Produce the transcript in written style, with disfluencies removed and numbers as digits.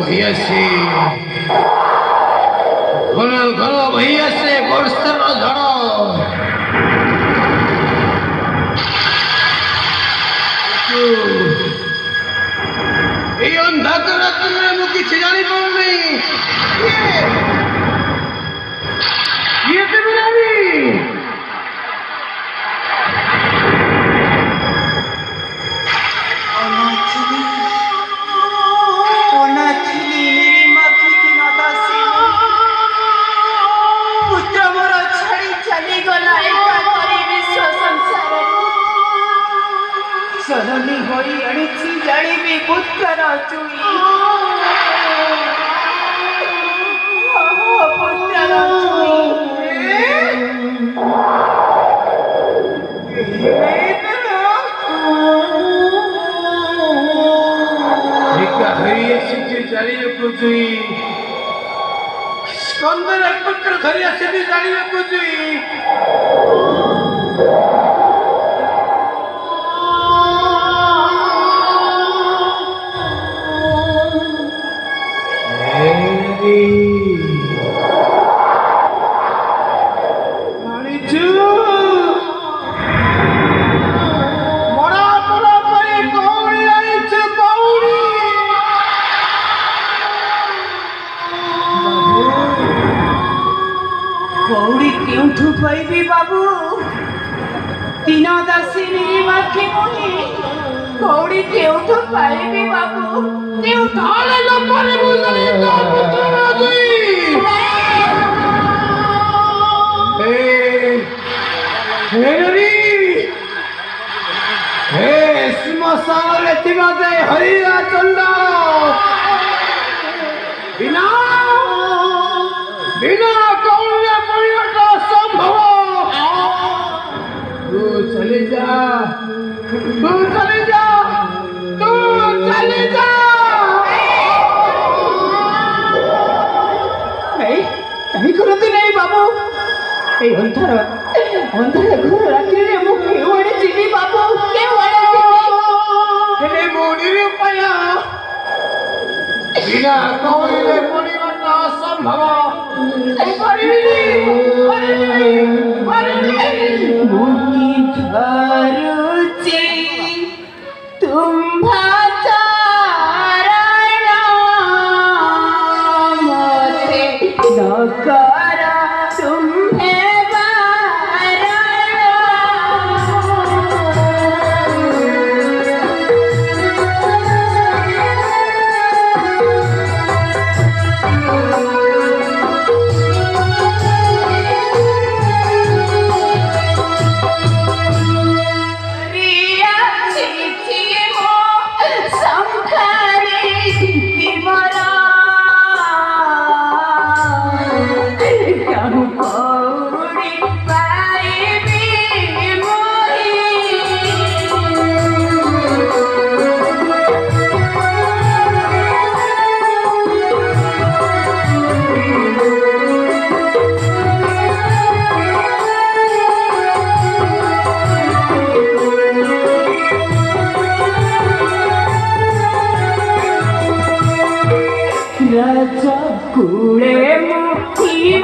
भैया से घन घन भैया से वर्षर झड़ अंधाकर मु किसी जानी पाऊ नहीं ये तो मिलावी जननी होई अणिची जाणीबी पुत्र चुई पुत्र चुई स्कंदर पुत्र घरी आसी जाणीबा चुई पाइबी बाबू तीन दासिनी माखी मुही कौड़ी केउठु पाइबी बाबू केउ थाले लपरे बुझले तो पुत्र राजी हेरी हे स्मशान रे थिबा जाय हरिया चंदा बिना बिना कौड़े परिवटा संभव तू चले जा तू चले जा तू चले जा नहीं करती नहीं बाबू ए अंधार अंधार घर रात्रि रे मु केवड़े चिनी बाबू केवड़े चिनी हेले मोडी रे पाया बिना कौड़े परिवटा संभव मुनि धरुचि तुम्भा चारण मते न कर तुम्हे कुड़े मुखी